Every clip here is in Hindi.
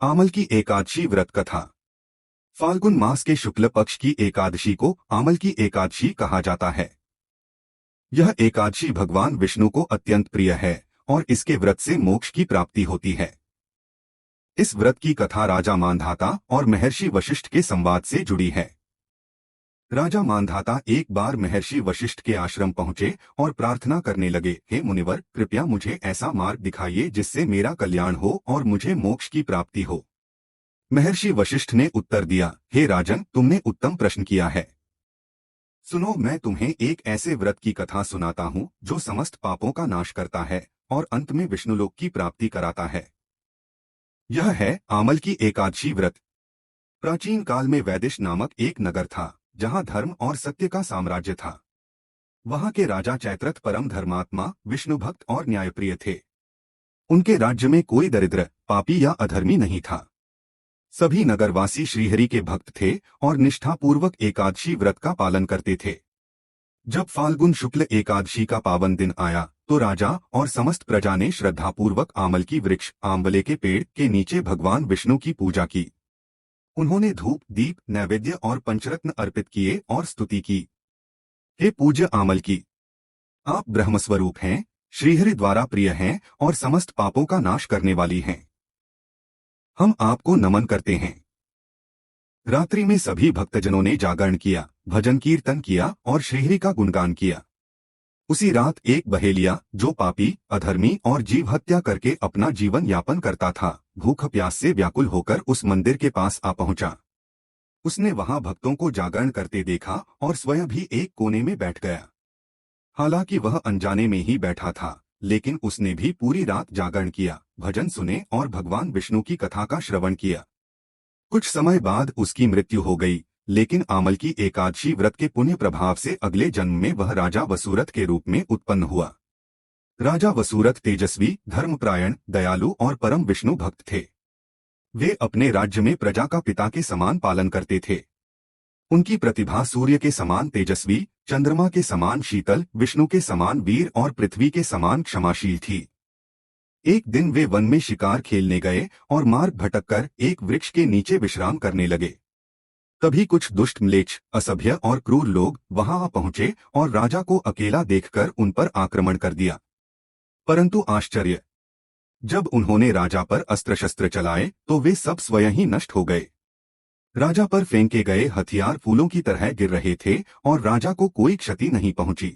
आमल की एकादशी व्रत कथा। फाल्गुन मास के शुक्ल पक्ष की एकादशी को आमल की एकादशी कहा जाता है। यह एकादशी भगवान विष्णु को अत्यंत प्रिय है और इसके व्रत से मोक्ष की प्राप्ति होती है। इस व्रत की कथा राजा मांधाता और महर्षि वशिष्ठ के संवाद से जुड़ी है। राजा मांधाता एक बार महर्षि वशिष्ठ के आश्रम पहुंचे और प्रार्थना करने लगे, हे मुनिवर, कृपया मुझे ऐसा मार्ग दिखाइए जिससे मेरा कल्याण हो और मुझे मोक्ष की प्राप्ति हो। महर्षि वशिष्ठ ने उत्तर दिया, हे राजन, तुमने उत्तम प्रश्न किया है। सुनो, मैं तुम्हें एक ऐसे व्रत की कथा सुनाता हूँ जो समस्त पापों का नाश करता है और अंत में विष्णुलोक की प्राप्ति कराता है। यह है आमल की एकादशी व्रत। प्राचीन काल में वैदिश नामक एक नगर था जहाँ धर्म और सत्य का साम्राज्य था। वहाँ के राजा चैत्रथ परम धर्मात्मा, विष्णु भक्त और न्यायप्रिय थे। उनके राज्य में कोई दरिद्र, पापी या अधर्मी नहीं था। सभी नगरवासी श्रीहरि के भक्त थे और निष्ठापूर्वक एकादशी व्रत का पालन करते थे। जब फाल्गुन शुक्ल एकादशी का पावन दिन आया तो राजा और समस्त प्रजा ने श्रद्धापूर्वक आमल की वृक्ष आंवले के पेड़ के नीचे भगवान विष्णु की पूजा की। उन्होंने धूप, दीप, नैवेद्य और पंचरत्न अर्पित किए और स्तुति की। हे पूज्य आमल की, आप ब्रह्मस्वरूप हैं, श्रीहरि द्वारा प्रिय हैं और समस्त पापों का नाश करने वाली हैं। हम आपको नमन करते हैं। रात्रि में सभी भक्तजनों ने जागरण किया, भजन कीर्तन किया और श्रीहरि का गुणगान किया। उसी रात एक बहेलिया, जो पापी, अधर्मी और जीव हत्या करके अपना जीवन यापन करता था, भूख प्यास से व्याकुल होकर उस मंदिर के पास आ पहुंचा। उसने वहां भक्तों को जागरण करते देखा और स्वयं भी एक कोने में बैठ गया। हालांकि वह अनजाने में ही बैठा था, लेकिन उसने भी पूरी रात जागरण किया, भजन सुने और भगवान विष्णु की कथा का श्रवण किया। कुछ समय बाद उसकी मृत्यु हो गई, लेकिन आमल की एकादशी व्रत के पुण्य प्रभाव से अगले जन्म में वह राजा वसुरथ के रूप में उत्पन्न हुआ। राजा वसुरथ तेजस्वी, धर्मपरायण, दयालु और परम विष्णु भक्त थे। वे अपने राज्य में प्रजा का पिता के समान पालन करते थे। उनकी प्रतिभा सूर्य के समान तेजस्वी, चंद्रमा के समान शीतल, विष्णु के समान वीर और पृथ्वी के समान क्षमाशील थी। एक दिन वे वन में शिकार खेलने गए और मार्ग भटककर एक वृक्ष के नीचे विश्राम करने लगे। तभी कुछ दुष्ट म्लेच्छ, असभ्य और क्रूर लोग वहां आ पहुंचे और राजा को अकेला देखकर उन पर आक्रमण कर दिया। परंतु आश्चर्य, जब उन्होंने राजा पर अस्त्र शस्त्र चलाए तो वे सब स्वयं ही नष्ट हो गए। राजा पर फेंके गए हथियार फूलों की तरह गिर रहे थे और राजा को कोई क्षति नहीं पहुंची।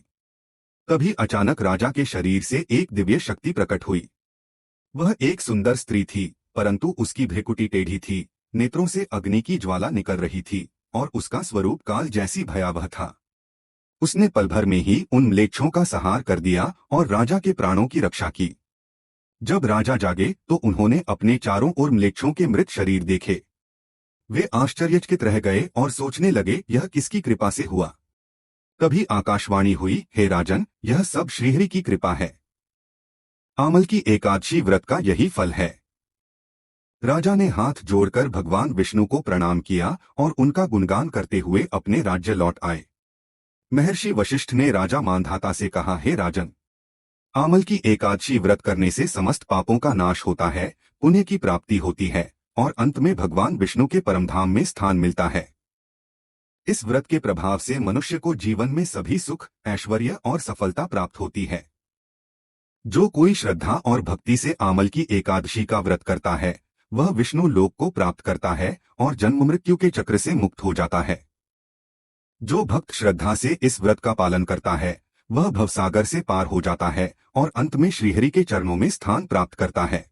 तभी अचानक राजा के शरीर से एक दिव्य शक्ति प्रकट हुई। वह एक सुंदर स्त्री थी, परंतु उसकी भ्रुकुटी टेढ़ी थी, नेत्रों से अग्नि की ज्वाला निकल रही थी और उसका स्वरूप काल जैसी भयावह था। उसने पल भर में ही उन म्लेच्छों का संहार कर दिया और राजा के प्राणों की रक्षा की। जब राजा जागे तो उन्होंने अपने चारों ओर म्लेच्छों के मृत शरीर देखे। वे आश्चर्यचकित रह गए और सोचने लगे, यह किसकी कृपा से हुआ। तभी आकाशवाणी हुई, हे राजन, यह सब श्रीहरि की कृपा है। आमल की एकादशी व्रत का यही फल है। राजा ने हाथ जोड़कर भगवान विष्णु को प्रणाम किया और उनका गुणगान करते हुए अपने राज्य लौट आए। महर्षि वशिष्ठ ने राजा मांधाता से कहा, हे राजन, आमल की एकादशी व्रत करने से समस्त पापों का नाश होता है, पुण्य की प्राप्ति होती है और अंत में भगवान विष्णु के परमधाम में स्थान मिलता है। इस व्रत के प्रभाव से मनुष्य को जीवन में सभी सुख, ऐश्वर्य और सफलता प्राप्त होती है। जो कोई श्रद्धा और भक्ति से आमल की एकादशी का व्रत करता है, वह विष्णु लोक को प्राप्त करता है और जन्म मृत्यु के चक्र से मुक्त हो जाता है। जो भक्त श्रद्धा से इस व्रत का पालन करता है, वह भवसागर से पार हो जाता है और अंत में श्रीहरि के चरणों में स्थान प्राप्त करता है।